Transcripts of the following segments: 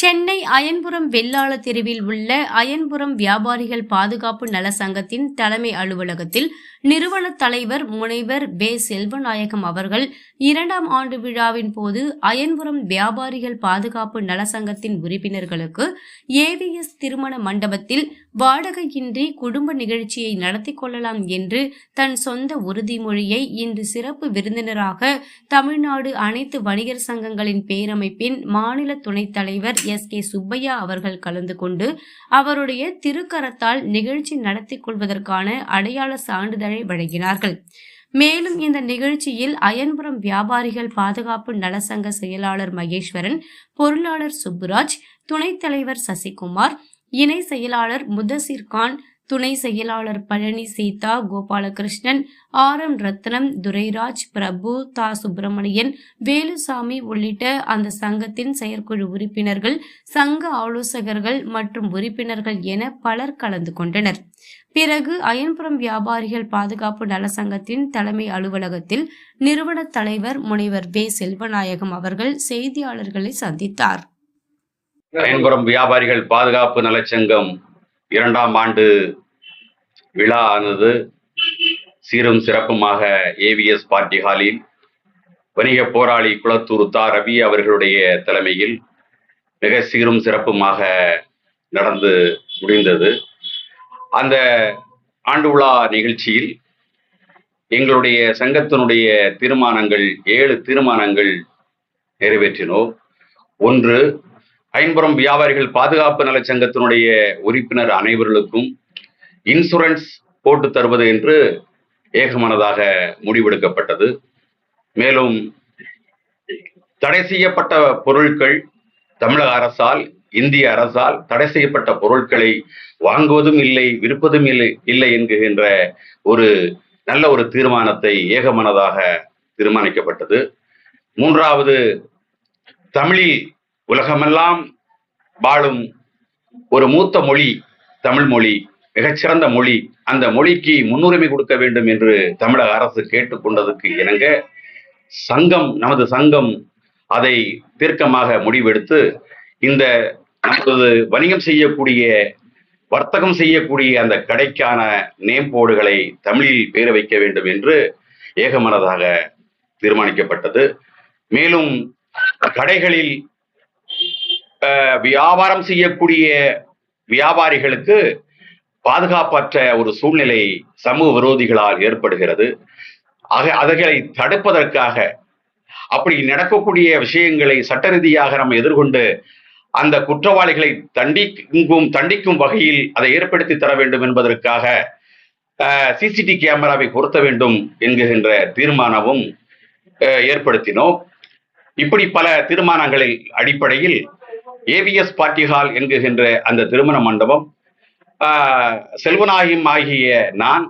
சென்னை அயன்புரம் வெள்ளாள தெருவில் உள்ள அயன்புரம் வியாபாரிகள் பாதுகாப்பு நல சங்கத்தின் தலைமை அலுவலகத்தில் நிறுவன தலைவர் முனைவர் வே செல்வநாயகம் அவர்கள் 2ஆம் ஆண்டு விழாவின் போது அயன்புரம் வியாபாரிகள் பாதுகாப்பு நல சங்கத்தின் உறுப்பினர்களுக்கு ஏவிஎஸ் திருமண மண்டபத்தில் வாடகையின்றி குடும்ப நிகழ்ச்சியை நடத்தி கொள்ளலாம் என்று தன் சொந்த உறுதிமொழியை இன்று சிறப்பு விருந்தினராக தமிழ்நாடு அனைத்து வணிகர் சங்கங்களின் பேரமைப்பின் மாநில துணைத் தலைவர் எஸ்.கே. சுப்பையா அவர்கள் கலந்து கொண்டு அவருடைய திருக்கரத்தால் நிகழ்ச்சி நடத்தி கொள்வதற்கான அடையாள சான்றிதழை வழங்கினார்கள். மேலும் இந்த நிகழ்ச்சியில் அயன்புரம் வியாபாரிகள் பாதுகாப்பு நலசங்க செயலாளர் மகேஸ்வரன், பொருளாளர் சுப்புராஜ், துணைத் தலைவர் சசிகுமார், இணை செயலாளர் முதசிர் கான், துணை செயலாளர் பழனி சீதா, கோபாலகிருஷ்ணன், ஆர்.எம். ரத்னம், துரைராஜ், பிரபு, தா. சுப்பிரமணியன், வேலுசாமி உள்ளிட்ட அந்த சங்கத்தின் செயற்குழு உறுப்பினர்கள், சங்க ஆலோசகர்கள் மற்றும் உறுப்பினர்கள் என பலர் கலந்து கொண்டனர். பிறகு அயன்புரம் வியாபாரிகள் பாதுகாப்பு நல சங்கத்தின் தலைமை அலுவலகத்தில் நிறுவன தலைவர் முனைவர் வே செல்வநாயகம் அவர்கள் செய்தியாளர்களை சந்தித்தார். அயன்புரம் வியாபாரிகள் பாதுகாப்பு நலச்சங்கம் 2ஆம் ஆண்டு விழா ஆனது சீரும் சிறப்புமாக ஏவிஎஸ் பார்ட்டி ஹாலில் வணிக போராளி குளத்தூர் தா. ரவி அவர்களுடைய தலைமையில் மிக சீரும் சிறப்புமாக நடந்து முடிந்தது. அந்த ஆண்டு விழா நிகழ்ச்சியில் எங்களுடைய சங்கத்தினுடைய தீர்மானங்கள் 7 தீர்மானங்கள் நிறைவேற்றினோம். ஒன்று, அயன்புரம் வியாபாரிகள் பாதுகாப்பு நலச்சங்கத்தினுடைய உறுப்பினர் அனைவர்களுக்கும் இன்சூரன்ஸ் போட்டு தருவது என்று ஏகமனதாக முடிவெடுக்கப்பட்டது. மேலும் தடை செய்யப்பட்ட பொருட்கள் தமிழக அரசால், இந்திய அரசால் தடை செய்யப்பட்ட பொருட்களை வாங்குவதும் இல்லை, விற்பதும் இல்லை என்கின்ற ஒரு நல்ல ஒரு தீர்மானத்தை ஏகமனதாக தீர்மானிக்கப்பட்டது. மூன்றாவது, தமிழில் உலகமெல்லாம் வாழும் ஒரு மூத்த மொழி தமிழ் மொழி, மிகச்சிறந்த மொழி, அந்த மொழிக்கு முன்னுரிமை கொடுக்க வேண்டும் என்று தமிழக அரசு கேட்டுக்கொண்டதற்கு இணங்க நமது சங்கம் அதை தீர்க்கமாக முடிவெடுத்து இந்த நமது வணிகம் செய்யக்கூடிய, வர்த்தகம் செய்யக்கூடிய அந்த கடைக்கான நேம் போர்டுகளை தமிழில் பெயர் வைக்க வேண்டும் என்று ஏகமனதாக தீர்மானிக்கப்பட்டது. மேலும் கடைகளில் வியாபாரம் செய்யக்கூடிய வியாபாரிகளுக்கு பாதுகாப்பற்ற ஒரு சூழ்நிலை சமூக விரோதிகளால் ஏற்படுகிறது. அவர்களை தடுப்பதற்காக, அப்படி நடக்கக்கூடிய விஷயங்களை சட்ட ரீதியாக நம்ம எதிர்கொண்டு அந்த குற்றவாளிகளை தண்டிக்கும் வகையில் அதை ஏற்படுத்தி தர வேண்டும் என்பதற்காக சிசிடிவி கேமராவை பொருத்த வேண்டும் என்கின்ற தீர்மானமும் ஏற்படுத்தினோம். இப்படி பல தீர்மானங்களின் அடிப்படையில் ஏவிஎஸ் பார்ட்டி ஹால் என்கின்ற அந்த திருமண மண்டபம் செல்வநாயகம் ஆகிய நான்,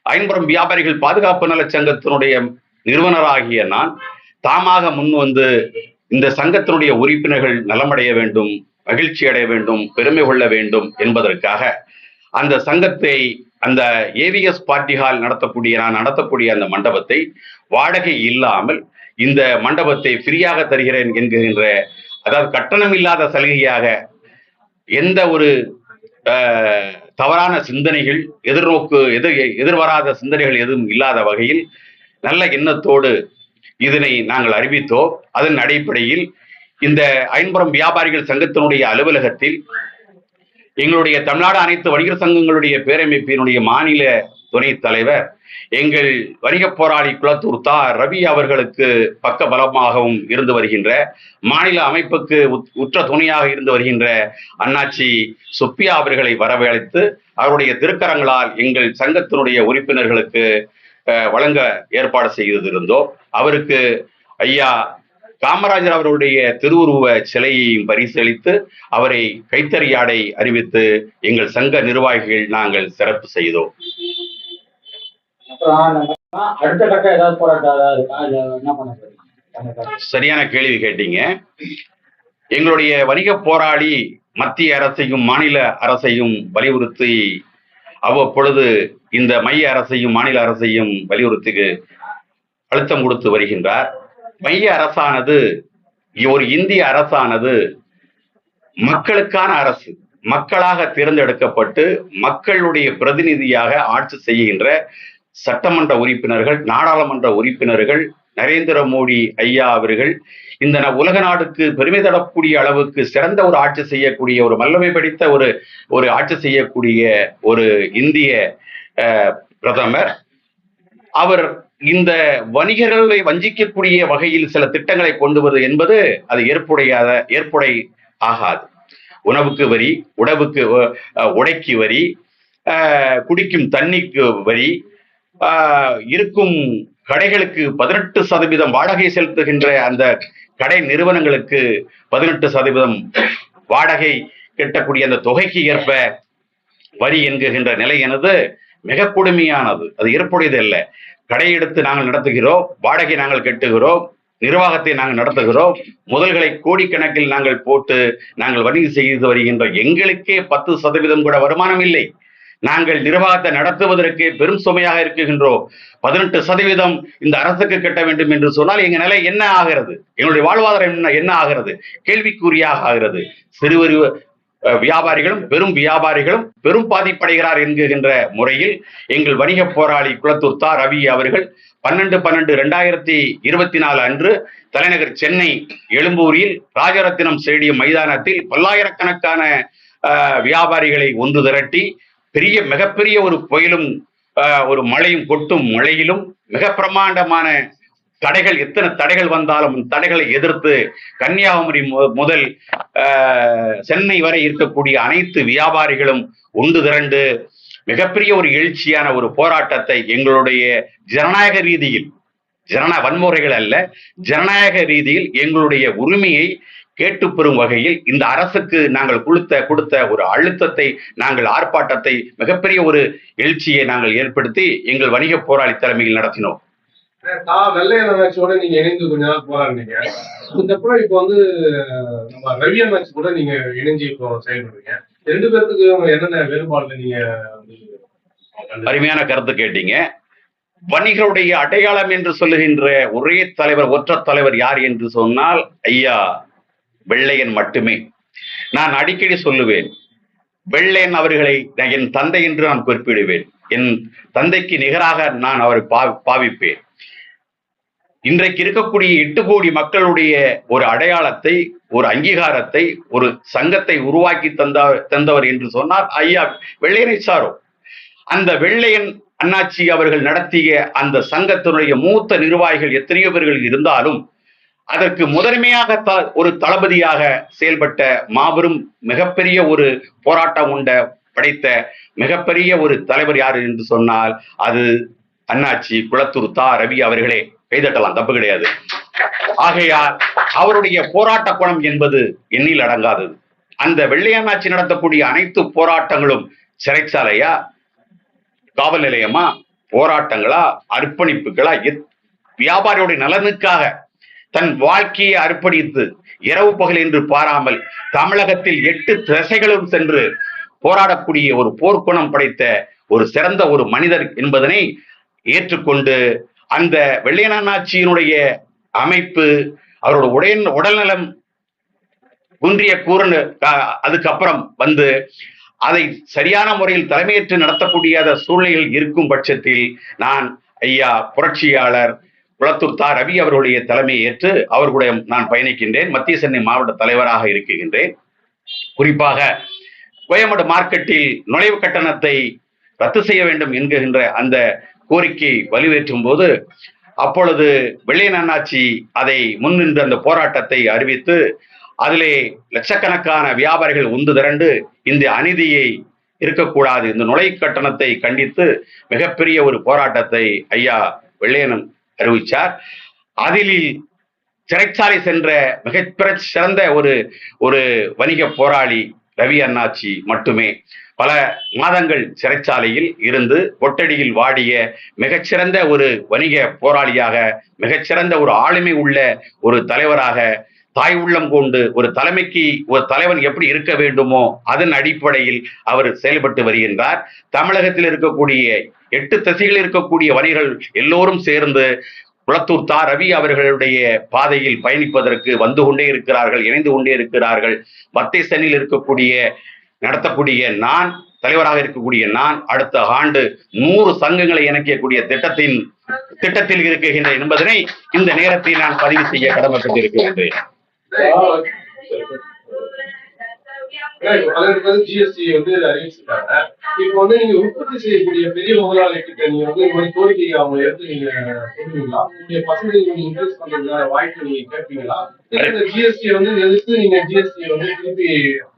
அயன்புரம் வியாபாரிகள் பாதுகாப்பு நலச்சங்கத்தினுடைய நிறுவனராகிய நான் தாமாக முன் வந்து இந்த சங்கத்தினுடைய உறுப்பினர்கள் நலமடைய வேண்டும், மகிழ்ச்சி அடைய வேண்டும், பெருமை கொள்ள வேண்டும் என்பதற்காக அந்த சங்கத்தை, அந்த ஏவிஎஸ் பார்ட்டி ஹால் நான் நடத்தக்கூடிய அந்த மண்டபத்தை வாடகை இல்லாமல் இந்த மண்டபத்தை ஃப்ரீயாக தருகிறேன் என்கின்ற, அதாவது கட்டணம் இல்லாத சலுகையாக, எந்த ஒரு தவறான சிந்தனைகள், எதிர்வராத சிந்தனைகள் எதுவும் இல்லாத வகையில் நல்ல எண்ணத்தோடு இதனை நாங்கள் அறிவித்தோம். அதன் அடிப்படையில் இந்த அயன்புரம் வியாபாரிகள் சங்கத்தினுடைய அலுவலகத்தில் எங்களுடைய தமிழ்நாடு அனைத்து வணிகர் சங்கங்களுடைய பேரமைப்பினுடைய மாநில துணைத் தலைவர், எங்கள் வணிக போராளி குளத்தூர் தா. ரவி அவர்களுக்கு பக்க பலமாகவும் இருந்து வருகின்ற, மாநில அமைப்புக்கு உற்ற துணையாக இருந்து வருகின்ற அண்ணாச்சி சுப்பியா அவர்களை வரவழைத்து அவருடைய திருக்கரங்களால் எங்கள் சங்கத்தினுடைய உறுப்பினர்களுக்கு வழங்க ஏற்பாடு செய்திருந்தோம். அவருக்கு ஐயா காமராஜர் அவருடைய திருவுருவ சிலையையும் பரிசளித்து அவரை கைத்தறியாடை அறிவித்து எங்கள் சங்க நிர்வாகிகள் நாங்கள் சிறப்பு செய்தோம். சரியான கேள்வி கேட்டீங்க. எங்களுடைய வணிக போராளி மத்திய அரசையும் மாநில அரசையும் வலியுறுத்தி அவ்வப்பொழுது இந்த மைய அரசையும் மாநில அரசையும் வலியுறுத்தி அழுத்தம் கொடுத்து வருகின்றார். மைய அரசானது, ஒரு இந்திய அரசானது மக்களுக்கான அரசு, மக்களாக தேர்ந்தெடுக்கப்பட்டு மக்களுடைய பிரதிநிதியாக ஆட்சி செய்கின்ற சட்டமன்ற உறுப்பினர்கள், நாடாளுமன்ற உறுப்பினர்கள், நரேந்திர மோடி ஐயா அவர்கள் இந்த உலக நாடுக்கு பெருமை தரக்கூடிய அளவுக்கு சிறந்த ஒரு ஆட்சி செய்யக்கூடிய, ஒரு வல்லமை படித்த ஒரு ஆட்சி செய்யக்கூடிய ஒரு இந்திய பிரதமர். அவர் இந்த வணிகர்களை வஞ்சிக்கக்கூடிய வகையில் சில திட்டங்களை கொண்டு வருவது என்பது அது ஏற்புடை ஆகாது. உணவுக்கு வரி, உடைக்கு வரி, குடிக்கும் தண்ணிக்கு வரி, இருக்கும் கடைகளுக்கு 18% வாடகை செலுத்துகின்ற அந்த கடை நிறுவனங்களுக்கு 18% வாடகை கட்டக்கூடிய அந்த தொகைக்கு ஏற்ப வரி என்கின்ற நிலை எனது மிக கொடுமையானது. அது ஏற்புடையது அல்ல. கடை எடுத்து நாங்கள் நடத்துகிறோம், வாடகை நாங்கள் கட்டுகிறோம், நிர்வாகத்தை நாங்கள் நடத்துகிறோம், முதல்களை கோடிக்கணக்கில் நாங்கள் போட்டு நாங்கள் வணிகம் செய்து வருகின்ற எங்களுக்கே 10% கூட வருமானம் இல்லை. நாங்கள் நிர்வாகத்தை நடத்துவதற்கு பெரும் சுமையாக இருக்குகின்றோம். 18% இந்த அரசுக்கு கட்ட வேண்டும் என்று சொன்னால் எங்க நிலை என்ன ஆகிறது? எங்களுடைய வாழ்வாதாரம் என்ன ஆகிறது? கேள்விக்குறியாக ஆகிறது. சிறு வியாபாரிகளும் பெரும் பாதிப்படைகிறார் என்கின்ற முறையில் எங்கள் வணிக போராளி குளத்தூர் தா ரவி அவர்கள் 12/12/2024 அன்று தலைநகர் சென்னை எழும்பூரில் ராஜரத்தினம் ஸ்டேடியம் மைதானத்தில் பல்லாயிரக்கணக்கான வியாபாரிகளை ஒன்று திரட்டி மிகப்பெரிய ஒரு புயலும் ஒரு மழையும் கொட்டும் மழையிலும் மிக பிரமாண்டமான தடைகள், எத்தனை தடைகள் வந்தாலும் தடைகளை எதிர்த்து கன்னியாகுமரி முதல் சென்னை வரை இருக்கக்கூடிய அனைத்து வியாபாரிகளும் ஒன்று திரண்டு மிகப்பெரிய ஒரு எழுச்சியான ஒரு போராட்டத்தை எங்களுடைய ஜனநாயக ரீதியில், வன்முறைகள் அல்ல, ஜனநாயக ரீதியில் எங்களுடைய உரிமையை கேட்டு பெறும் வகையில் இந்த அரசுக்கு நாங்கள் கொடுத்த ஒரு அழுத்தத்தை, நாங்கள் ஆர்ப்பாட்டத்தை, மிகப்பெரிய ஒரு எழுச்சியை நாங்கள் ஏற்படுத்தி எங்கள் வணிக போராளி தலைமையில் நடத்தினோம். வெள்ளை அண்ணாச்சியோட நீங்க இணைந்து கொஞ்ச நாள் போராடினீங்க. அதுக்கப்புறம் இப்போ நம்ம ரவி அண்ணாச்சி கூட நீங்க இணைஞ்சு இப்போ செயல்படுறீங்க. 2 பேருக்கு என்னென்ன வேறுபாடுல நீங்க? அருமையான கருத்து கேட்டீங்க. வணிகருடைய அடையாளம் என்று சொல்லுகின்ற ஒரே தலைவர், ஒற்ற தலைவர் யார் என்று சொன்னால் ஐயா வெள்ளையன் மட்டுமே. நான் அடிக்கடி சொல்லுவேன், வெள்ளையன் அவர்களை என் தந்தை என்று நான் குறிப்பிடுவேன். என் தந்தைக்கு நிகராக நான் அவரை பாவிப்பேன். இன்றைக்கு இருக்கக்கூடிய 8 கோடி மக்களுடைய ஒரு அடையாளத்தை, ஒரு அங்கீகாரத்தை, ஒரு சங்கத்தை உருவாக்கி தந்தவர் என்று சொன்னால் ஐயா வெள்ளையனை சாரும். அந்த வெள்ளையன் அண்ணாச்சி அவர்கள் நடத்திய அந்த சங்கத்தினுடைய மூத்த நிர்வாகிகள் எத்தனையோ பேர்கள் இருந்தாலும் அதற்கு முதன்மையாக ஒரு தளபதியாக செயல்பட்ட மாபெரும் மிகப்பெரிய ஒரு போராட்டம் படைத்த மிகப்பெரிய ஒரு தலைவர் யார் என்று சொன்னால் அது அண்ணாச்சி குளத்தூர் தா ரவி அவர்களே. கைதட்டலாம், தப்பு கிடையாது. ஆகையால் அவருடைய போராட்ட குணம் என்பது எண்ணில் அடங்காதது. அந்த வெள்ளையண்ணாச்சி நடத்தக்கூடிய அனைத்து போராட்டங்களும் சிறைச்சாலையா, காவல் நிலையமா, போராட்டங்களா, அர்ப்பணிப்புகளா, வியாபாரியுடைய நலனுக்காக தன் வாழ்க்கையை அர்ப்பணித்து இரவு பகல் என்று பாராமல் தமிழகத்தில் 8 திசைகளும் சென்று போராடக்கூடிய ஒரு போர்க்குணம் படைத்த ஒரு சிறந்த ஒரு மனிதர் என்பதனை ஏற்றுக்கொண்டு அந்த வெள்ளையண்ணாச்சியினுடைய அமைப்பு, அவருடைய உடல்நலம் குன்றிய அதுக்கப்புறம் அதை சரியான முறையில் தலைமையேற்று நடத்தக்கூடிய சூழ்நிலையில் இருக்கும் பட்சத்தில் நான் ஐயா புரட்சியாளர் குளத்தூர் தா ரவி அவர்களுடைய தலைமையை ஏற்று அவர்களுடைய நான் பயணிக்கின்றேன். மத்திய சென்னை மாவட்ட தலைவராக இருக்கின்றேன். குறிப்பாக கோயம்பேடு மார்க்கெட்டில் நுழைவு கட்டணத்தை ரத்து செய்ய வேண்டும் என்கின்ற அந்த கோரிக்கை வலுவேற்றும் போது அப்பொழுது வெள்ளையன் அண்ணாச்சி அதை முன்னின்று அந்த போராட்டத்தை அறிவித்து அதிலே லட்சக்கணக்கான வியாபாரிகள் ஒன்று திரண்டு இந்த அநீதியை இருக்கக்கூடாது, இந்த நுழைவு கட்டணத்தை கண்டித்து மிகப்பெரிய ஒரு போராட்டத்தை ஐயா வெள்ளையன் அறிவித்தார். அதில் சிறைச்சாலை சென்ற மிக சிறந்த ஒரு வணிக போராளி ரவி அண்ணாச்சி மட்டுமே. பல மாதங்கள் சிறைச்சாலையில் இருந்து கொட்டடியில் வாடிய மிகச்சிறந்த ஒரு வணிக போராளியாக, மிகச்சிறந்த ஒரு ஆளுமை உள்ள ஒரு தலைவராக, தாய் உள்ளம் கொண்டு ஒரு தலைவன் எப்படி இருக்க வேண்டுமோ அதன் அடிப்படையில் அவர் செயல்பட்டு வருகின்றார். தமிழகத்தில் இருக்கக்கூடிய 8 திசைகளில் இருக்கக்கூடிய வணிகர்கள் எல்லோரும் சேர்ந்து குளத்தூர் தா ரவி அவர்களுடைய பாதையில் பயணிப்பதற்கு வந்து கொண்டே இருக்கிறார்கள், இணைந்து கொண்டே இருக்கிறார்கள். வத்தேசனில் நடத்தக்கூடிய நான், தலைவராக இருக்கக்கூடிய நான், அடுத்த ஆண்டு 100 சங்கங்களை இணைக்கக்கூடிய திட்டத்தில் இருக்கின்ற என்பதனை இந்த நேரத்தில் நான் பதிவு செய்ய கடமைப்பட்டிருக்கின்றேன். ஜிஎஸ்டி அறிவிச்சிருக்காங்க. இப்போ நீங்க உற்பத்தி செய்யக்கூடிய பெரிய முதலாளிகிட்ட நீங்க இந்த மாதிரி கோரிக்கை அவங்க எடுத்து நீங்க சொல்லுவீங்களா? உங்களுடைய பசங்களை நீங்க இன்வெஸ்ட் பண்றதுக்கான வாய்ப்பு நீங்க கேட்பீங்களா? இந்த ஜிஎஸ்டி எதிர்த்து நீங்க ஜிஎஸ்டி திருப்பி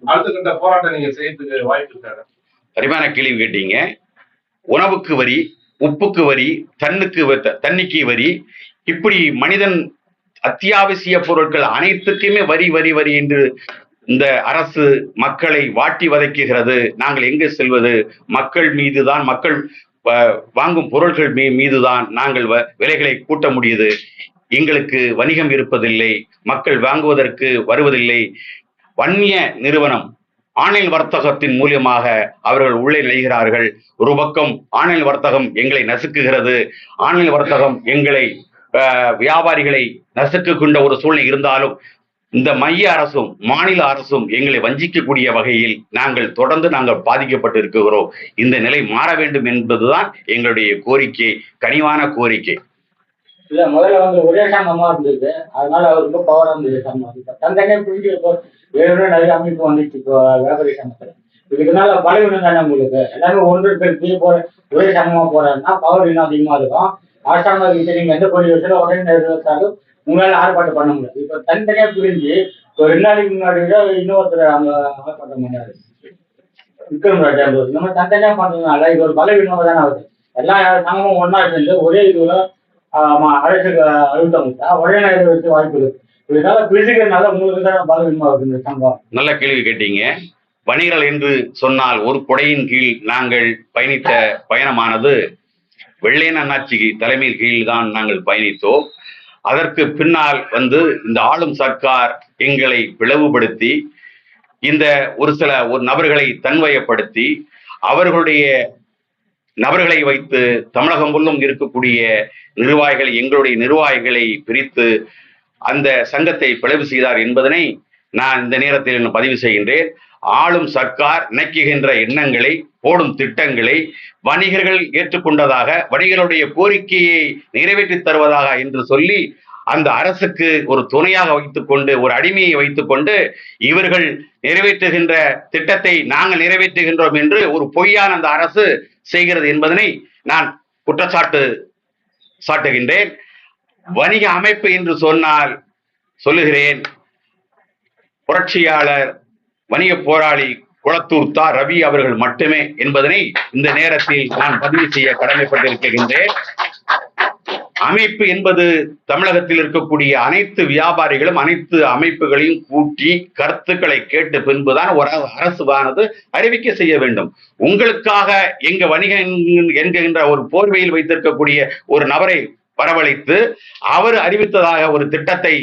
அடுத்த கட்ட போராட்டம் நீங்க செய்யறதுக்கு வாய்ப்பு இருக்காங்க? அருமையான கேள்வி கேட்டீங்க. உணவுக்கு வரி, உப்புக்கு வரி, தண்ணிக்கு வரி, இப்படி மனிதன் அத்தியாவசிய பொருட்கள் அனைத்துக்குமே வரி வரி வரி என்று இந்த அரசு மக்களை வாட்டி வதைக்குகிறது. நாங்கள் எங்கே செல்வது? மக்கள் மீதுதான், மக்கள் வாங்கும் பொருட்கள் மீதுதான் நாங்கள் விலைகளை கூட்ட முடியுது. எங்களுக்கு வணிகம் இருப்பதில்லை, மக்கள் வாங்குவதற்கு வருவதில்லை. வன்னிய நிறுவனம் ஆன்லைன் வர்த்தகத்தின் மூலியமாக அவர்கள் உள்ளே நுழைகிறார்கள். ஒரு பக்கம் ஆன்லைன் வர்த்தகம் எங்களை நசுக்குகிறது. ஆன்லைன் வர்த்தகம் எங்களை வியாபாரிகளை நசுக்குகின்ற ஒரு சூழ்நிலை இருந்தாலும் இந்த மைய அரசும் மாநில அரசும் எங்களை வஞ்சிக்கக்கூடிய வகையில் தொடர்ந்து நாங்கள் பாதிக்கப்பட்டு இருக்கிறோம். இந்த நிலை மாற வேண்டும் என்பதுதான் எங்களுடைய கோரிக்கை, கனிவான கோரிக்கை. இல்ல, முதல்ல ஒரே சங்கமா இருந்தது, அதனால அவருக்கு பவர் இருந்தது. சங்கம் தந்தனே புரிஞ்சு நிறைய அமைப்பு வந்துச்சு இப்போ வியாபாரி சங்கத்துல. இதுக்குனால பலவீனம் தானே உங்களுக்கு. எல்லாமே ஒன்று ஒரே சங்கமா போறாருன்னா பவர் இன்னும் அதிகமா இருக்கும். அரசாங்கம் நீங்க எந்த கோரிக்கை உடனே நிறைவேற்றாலும் உங்களால ஆர்ப்பாட்டம் பண்ண முடியாது. இப்ப தனித்தனியா பிரிஞ்சு ஒரு 2 நாளைக்கு முன்னாடி இன்னொருத்தர் அவங்க ஆர்ப்பாட்டம் பண்ணாரு, விக்ரம் ராஜா. இந்த மாதிரி தனித்தனியா பண்றதுனால இது ஒரு பலவீனமா தானே ஆகுது. எல்லா சங்கமும் ஒன்னா சேர்ந்து ஒரே இதுல அரசுக்கு அழுத்தம் உடனே நிறைவேற்ற வாய்ப்பு இருக்கு. இதனால பிரிச்சுக்கிறதுனால உங்களுக்கு தான் பலவீனமா இருக்கு இந்த சங்கம். நல்ல கேள்வி கேட்டீங்க. வணிகர்கள் என்று சொன்னால் ஒரு கொடையின் கீழ் நாங்கள் பயணித்த பயணமானது வெள்ளையன் அண்ணாச்சி தலைமையின் கீழ் தான் நாங்கள் பயணித்தோம். அதற்கு பின்னால் இந்த ஆளும் சர்க்கார் எங்களை பிளவுபடுத்தி இந்த ஒரு நபர்களை தன்வயப்படுத்தி அவர்களுடைய நபர்களை வைத்து தமிழகம் முழுவதும் இருக்கக்கூடிய எங்களுடைய நிர்வாகிகளை பிரித்து அந்த சங்கத்தை பிளவு செய்தார் என்பதனை நான் இந்த நேரத்தில் பதிவு செய்கின்றேன். ஆளும் சர்க்கார் நினைக்குகின்ற எண்ணங்களை, போடும் திட்டங்களை வணிகர்கள் ஏற்றுக்கொண்டதாக, வணிகர்களுடைய கோரிக்கையை நிறைவேற்றி தருவதாக என்று சொல்லி அந்த அரசுக்கு ஒரு துணையாக வைத்துக்கொண்டு, ஒரு அடிமையை வைத்துக்கொண்டு இவர்கள் நிறைவேற்றுகின்ற திட்டத்தை நாங்கள் நிறைவேற்றுகின்றோம் என்று ஒரு பொய்யான அந்த அரசு செய்கிறது என்பதனை நான் சாட்டுகின்றேன். வணிக அமைப்பு என்று சொன்னால் சொல்லுகிறேன், புரட்சியாளர் வணிக போராளி குளத்தூர் தா ரவி அவர்கள் மட்டுமே என்பதனை இந்த நேரத்தில் நான் பதிவு செய்ய கடமைப்பட்டிருக்கின்றேன். அமைப்பு என்பது தமிழகத்தில் இருக்கக்கூடிய அனைத்து வியாபாரிகளும் அனைத்து அமைப்புகளையும் கூட்டி கருத்துக்களை கேட்டு பின்புதான் ஒரு அரசுவானது அறிவிக்கை செய்ய வேண்டும். உங்களுக்காக எங்க வணிகம் என்கின்ற ஒரு போர்வையில் வைத்திருக்கக்கூடிய ஒரு நபரை வரவழைத்து அவர் அறிவித்ததாக ஒரு திட்டத்தை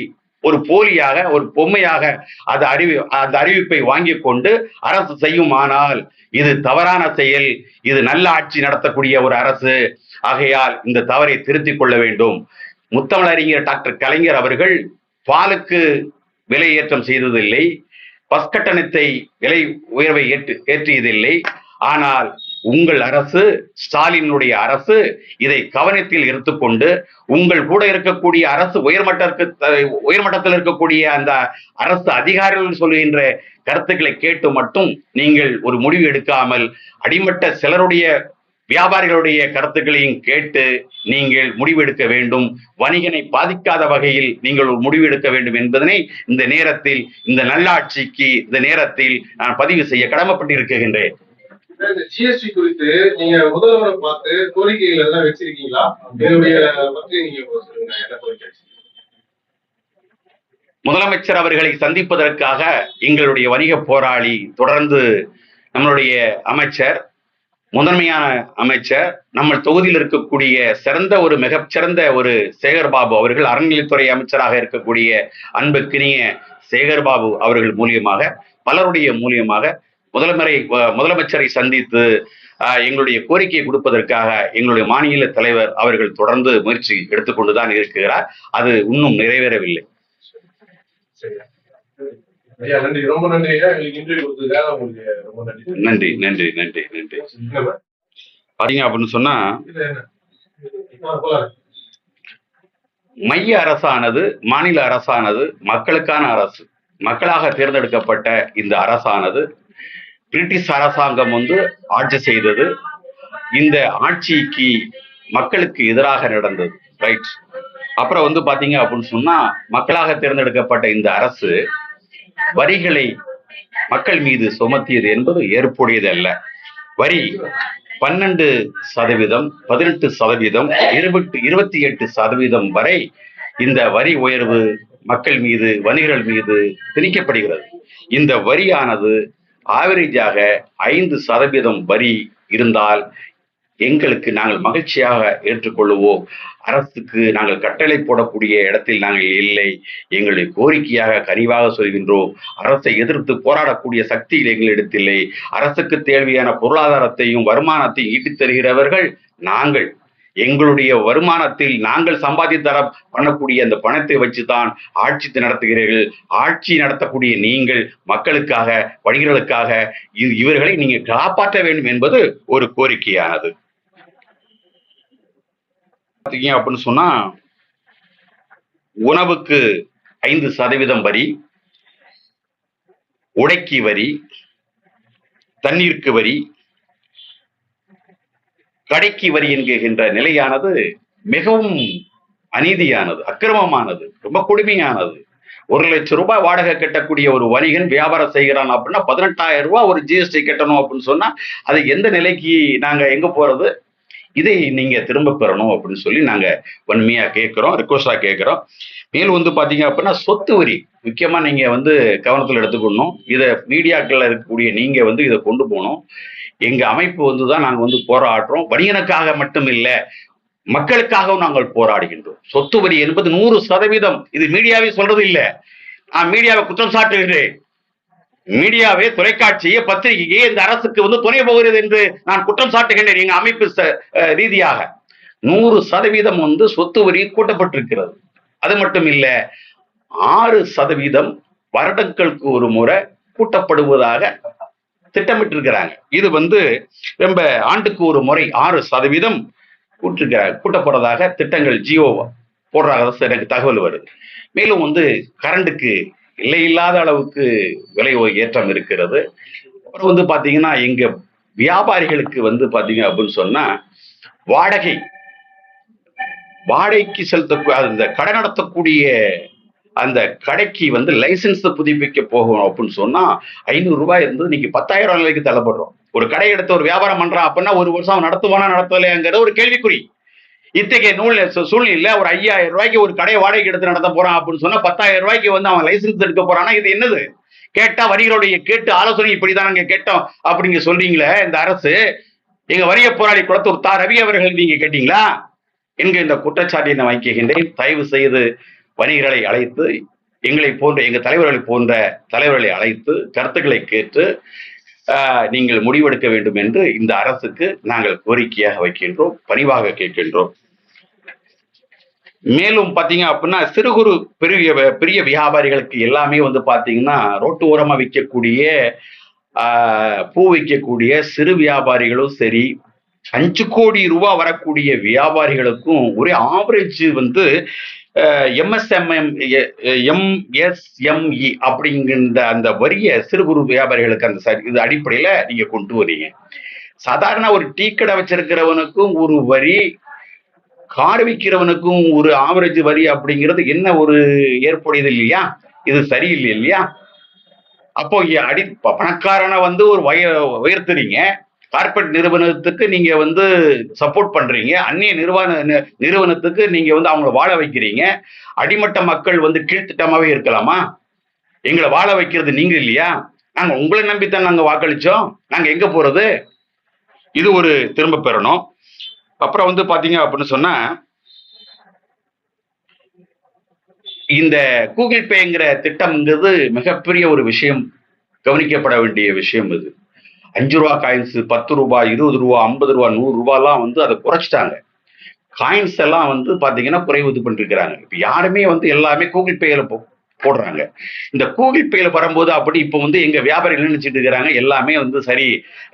ஒரு போலியாக, ஒரு பொம்மையாக அந்த அறிவிப்பை வாங்கி கொண்டு அரசு செய்யுமானால் இது தவறான செயல். இது நல்ல ஆட்சி நடத்தக்கூடிய ஒரு அரசு. ஆகையால் இந்த தவறை திருத்திக் கொள்ள வேண்டும். முத்தமிழறிஞர் டாக்டர் கலைஞர் அவர்கள் பாலுக்கு விலை ஏற்றம் செய்ததில்லை, பஸ் கட்டணத்தை விலை உயர்வை ஏற்றியதில்லை. ஆனால் உங்கள் அரசு, ஸ்டாலினுடைய அரசு இதை கவனத்தில் எடுத்துக்கொண்டு உங்கள் கூட இருக்கக்கூடிய அரசு உயர்மட்டத்தில் இருக்கக்கூடிய அந்த அரசு அதிகாரிகள் சொல்லுகின்ற கருத்துக்களை கேட்டு மட்டும் நீங்கள் ஒரு முடிவு எடுக்காமல் அடிமட்ட சிலருடைய வியாபாரிகளுடைய கருத்துக்களையும் கேட்டு நீங்கள் முடிவெடுக்க வேண்டும். வணிகனை பாதிக்காத வகையில் நீங்கள் ஒரு முடிவு எடுக்க வேண்டும் என்பதனை இந்த நேரத்தில், இந்த நல்லாட்சிக்கு இந்த நேரத்தில் நான் பதிவு செய்ய கடமைப்பட்டிருக்கின்றேன். இந்த ஜிஎஸ்டி குறித்து நீங்க முதல்வரை பார்த்து கோரிக்கைகள் எல்லாம் வச்சிருக்கீங்களா? முதலமைச்சர் அவர்களை சந்திப்பதற்காக எங்களுடைய வணிக போராளி தொடர்ந்து நம்மளுடைய அமைச்சர், முதன்மையான அமைச்சர், நம்ம தொகுதியில் இருக்கக்கூடிய மிகச்சிறந்த ஒரு சேகர்பாபு அவர்கள், அறநிலையத்துறை அமைச்சராக இருக்கக்கூடிய அன்புக்கினிய சேகர்பாபு அவர்கள் மூலியமாக, பலருடைய மூலியமாக முதலமைச்சரை சந்தித்து எங்களுடைய கோரிக்கையை கொடுப்பதற்காக எங்களுடைய மாநில தலைவர் அவர்கள் தொடர்ந்து முயற்சி எடுத்துக்கொண்டுதான் இருக்கிறார். அது இன்னும் நிறைவேறவில்லை. நன்றி, ரொம்ப நன்றி. இன்டர்வியூ கொடுத்ததுக்காக உங்களுக்கு ரொம்ப நன்றி. நன்றி. பாத்தீங்க அப்படின்னு சொன்னா, மைய அரசானது, மாநில அரசானது மக்களுக்கான அரசு. மக்களாக தேர்ந்தெடுக்கப்பட்ட இந்த அரசானது பிரிட்டிஷ் அரசாங்கம் ஆட்சி செய்தது. இந்த ஆட்சிக்கு மக்களுக்கு எதிராக நடந்தது. ரைட். அப்புறம் பாத்தீங்க அப்படின்னு சொன்னா, மக்களாக தேர்ந்தெடுக்கப்பட்ட இந்த அரசு வரிகளை மக்கள் மீது சுமத்தியது என்பது ஏற்புடையது அல்ல. வரி 12%, 18%, 28% வரை இந்த வரி உயர்வு மக்கள் மீது, வணிகர்கள் மீது திணிக்கப்படுகிறது. இந்த வரியானது ஆவரேஜாக 5% வரி இருந்தால் எங்களுக்கு நாங்கள் மகிழ்ச்சியாக ஏற்றுக்கொள்ளுவோம். அரசுக்கு நாங்கள் கட்டளை போடக்கூடிய இடத்தில் நாங்கள் இல்லை. எங்களுடைய கோரிக்கையாக கனிவாக சொல்கின்றோம். அரசை எதிர்த்து போராடக்கூடிய சக்தியில் எங்களிடத்தில்லை. அரசுக்கு தேவையான பொருளாதாரத்தையும் வருமானத்தையும் ஈட்டித் தருகிறவர்கள் நாங்கள். எங்களுடைய வருமானத்தில் நாங்கள் சம்பாதித்தர பண்ணக்கூடிய அந்த பணத்தை வச்சுதான் ஆட்சி நடத்துகிறீர்கள். ஆட்சி நடத்தக்கூடிய நீங்கள் மக்களுக்காக, வணிகர்களுக்காக இவர்களை நீங்க காப்பாற்ற வேண்டும் என்பது ஒரு கோரிக்கையானது. அப்படின்னு சொன்னா, உணவுக்கு 5% வரி, உடைக்கு வரி, தண்ணீருக்கு வரி, கடைக்கு வரி என்கின்ற நிலையானது மிகவும் அநீதியானது, அக்கிரமமானது, ரொம்ப கொடுமையானது. 1 லட்சம் ரூபாய் வாடகை கட்டக்கூடிய ஒரு வணிகன் வியாபாரம் செய்கிறான் அப்படின்னா 18,000 ரூபாய் ஒரு ஜிஎஸ்டி கட்டணும் அப்படின்னு சொன்னா அது எந்த நிலைக்கு நாங்க எங்க போறது? இதை நீங்க திரும்ப பெறணும் அப்படின்னு சொல்லி நாங்க வன்மையா கேட்கிறோம், ரிக்வஸ்டா கேட்கிறோம். மேலும் பாத்தீங்க அப்படின்னா, சொத்து வரி முக்கியமா நீங்க கவனத்தில் எடுத்துக்கணும். இதை மீடியாக்கள்ல இருக்கக்கூடிய நீங்க இதை கொண்டு போகணும். எங்க அமைப்பு தான் நாங்க போராடுறோம். வணிகனுக்காக மட்டும் இல்ல, மக்களுக்காகவும் நாங்கள் போராடுகின்றோம். சொத்து வரி என்பது 100%. இது மீடியாவே சொல்றது இல்ல, நான் மீடியாவை குற்றம் சாட்டுகிறேன். மீடியாவே, தொலைக்காட்சியே, பத்திரிகையே இந்த அரசுக்கு துணை போகிறது என்று நான் குற்றம் சாட்டுகின்றேன். எங்க அமைப்பு ரீதியாக 100% சொத்து வரி கூட்டப்பட்டிருக்கிறது. அது மட்டும் இல்ல, 6% வருடங்களுக்கு ஒரு முறை கூட்டப்படுவதாக திட்டமிட்டிருக்கிறாங்க. இது ரொம்ப ஆண்டுக்கு ஒரு முறை 6% கூட்டப்படுறதாக திட்டங்கள் ஜியோ போடுறாங்க. எனக்கு தகவல் வருது. மேலும் கரண்டுக்கு இல்லை இல்லாத அளவுக்கு விலை ஏற்றம் இருக்கிறது. அப்புறம் பாத்தீங்கன்னா, எங்க வியாபாரிகளுக்கு பாத்தீங்க அப்படின்னு சொன்னா, வாடகைக்கு செலுத்த அந்த கடை நடத்தக்கூடிய அந்த கடைக்கு லைசன்ஸ் புதுப்பிக்க போகணும் அப்படின்னு சொன்னா 500 ரூபாய் இருந்து இன்னைக்கு 10,000 நிலைக்கு தள்ளப்படுறோம். ஒரு கடை எடுத்து ஒரு வியாபாரம் பண்றான் அப்படின்னா 1 வருஷம் நடத்துவானா நடத்தலையாங்கிற ஒரு கேள்விக்குறி. இத்தகைய சூழ்நிலையில ஒரு 5,000 ரூபாய்க்கு ஒரு கடை வாடகைக்கு எடுத்து நடத்த போறான் அப்படின்னு சொன்னா 10,000 ரூபாய்க்கு அவன் லைசன்ஸ் எடுக்க போறான்னா இது என்னது? கேட்டா வரிகளுடைய கேட்டு ஆலோசனை இப்படிதான் நாங்க கேட்டோம் அப்படிங்க சொல்றீங்களே இந்த அரசு. எங்க வரிய போராளி குளத்தூர் ரவி அவர்கள் நீங்க கேட்டீங்களா என்கிற இந்த குற்றச்சாட்டை நான் வைக்கின்றேன். தயவு செய்து வணிகர்களை அழைத்து, எங்களை போன்ற எங்க தலைவர்களை அழைத்து கருத்துக்களை கேட்டு நீங்கள் முடிவெடுக்க வேண்டும் என்று இந்த அரசுக்கு நாங்கள் கோரிக்கையாக வைக்கின்றோம், பணிவாக கேட்கின்றோம். மேலும் பாத்தீங்க அப்படின்னா, சிறு குறு பெரிய வியாபாரிகளுக்கு எல்லாமே பாத்தீங்கன்னா, ரோட்டு ஓரமா விற்கக்கூடிய பூ விற்கக்கூடிய சிறு வியாபாரிகளும் சரி, 5 கோடி ரூபாய் வரக்கூடிய வியாபாரிகளுக்கும் ஒரே ஆவரேஜ் MSME அப்படிங்கிற அந்த வரிய சிறு குறு வியாபாரிகளுக்கு அந்த இது அடிப்படையில நீங்க கொண்டு வரீங்க. சாதாரண ஒரு டீ கடை வச்சிருக்கிறவனுக்கும் ஒரு வரி, கார் விற்கிறவனுக்கும் ஒரு ஆவரேஜ் வரி அப்படிங்கிறது என்ன ஒரு ஏற்புடையது இல்லையா? இது சரியில்லை இல்லையா? அப்போ பணக்காரனை ஒரு உயர்த்துறீங்க, கார்பரேட் நிறுவனத்துக்கு நீங்க சப்போர்ட் பண்றீங்க, அந்நிய நிறுவனத்துக்கு நீங்க அவங்கள வாழ வைக்கிறீங்க. அடிமட்ட மக்கள் கீழ்த்திட்டமாவே இருக்கலாமா? எங்களை வாழ வைக்கிறது நீங்க இல்லையா? நாங்க உங்களை நம்பித்தான் நாங்க வாக்களிச்சோம். நாங்க எங்க போறது? இது ஒரு திரும்ப பெறணும். அப்புறம் பாத்தீங்க அப்படின்னு சொன்னா, இந்த கூகுள் பேங்கிற திட்டம்ங்கிறது மிகப்பெரிய ஒரு விஷயம், கவனிக்கப்பட வேண்டிய விஷயம். இது 5 ரூபா காயின்ஸ், 10 ரூபா, 20 ரூபா, 50 ரூபா, 100 ரூபாலாம் வந்து அதை குறைச்சிட்டாங்க. காயின்ஸ் எல்லாம் வந்து பாத்தீங்கன்னா குறைவு இது பண்ணிருக்கிறாங்க. இப்ப யாருமே வந்து எல்லாமே கூகுள் பேல போடுறாங்க. இந்த கூகுள் பேல வரும்போது அப்படி இப்ப வந்து எங்க வியாபாரிகள் நினைச்சிட்டு இருக்கிறாங்க எல்லாமே வந்து சரி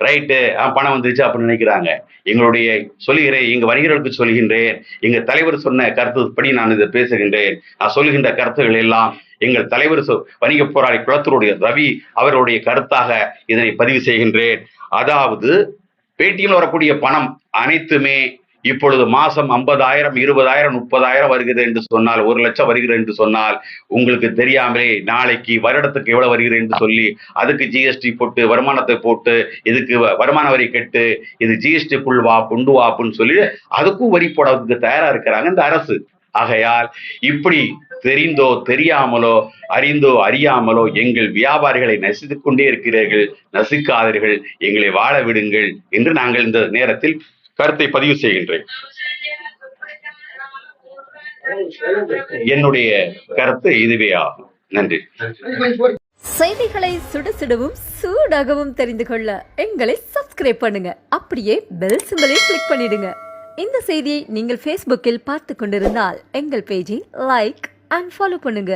ரைட்டு பணம் வந்துருச்சு அப்படின்னு நினைக்கிறாங்க. எங்களுடைய சொல்லுகிறேன், எங்க வணிகர்களுக்கு சொல்கின்றேன், எங்க தலைவர் சொன்ன கருத்துப்படி நான் இதை பேசுகின்றேன். நான் சொல்லுகின்ற கருத்துக்கள் எல்லாம் எங்கள் தலைவர் வணிக போராளி குளத்தூருடைய ரவி அவருடைய கருத்தாக இதனை பதிவு செய்கின்றேன். அதாவது பேடிஎம்ல வரக்கூடிய பணம் அனைத்துமே இப்பொழுது மாசம் 50,000, 20,000, 30,000 வருகிறது என்று சொன்னால், 1,00,000 வருகிறது என்று சொன்னால், உங்களுக்கு தெரியாமலே நாளைக்கு வருடத்துக்கு எவ்வளவு வருகிறது என்று சொல்லி அதுக்கு ஜிஎஸ்டி போட்டு வருமானத்தை போட்டு இதுக்கு வருமான வரி கட்டு, இது ஜிஎஸ்டிக்குள் வா கொண்டு வா அப்படின்னு சொல்லி அதுக்கும் வரி போடுறதுக்கு தயாரா இருக்கிறாங்க இந்த அரசு. ஆகையால் இப்படி தெரிந்தோ தெரியாமலோ அறிந்தோ அறியாமலோ எங்கள் வியாபாரிகளை நசித்துக் கொண்டே இருக்கிறீர்கள். நசிக்காதீர்கள், எங்களை வாழ விடுங்கள் என்று நாங்கள் இந்த நேரத்தில் கருத்தை பதிவு செய்கின்றேன். என்னுடைய கருத்து இதுவே ஆகும். நன்றி. செய்திகளை சுட சுடவும் சூடாகவும் தெரிந்து கொள்ள எங்களை சப்ஸ்கிரைப் பண்ணுங்க. அப்படியே பெல் சிம்பலையும் கிளிக் பண்ணிடுங்க. இந்த செய்தியை நீங்கள் Facebookல் பார்த்து கொண்டிருந்தால் எங்கள் பேஜை லைக் அண்ட் ஃபாலோ பண்ணுங்க.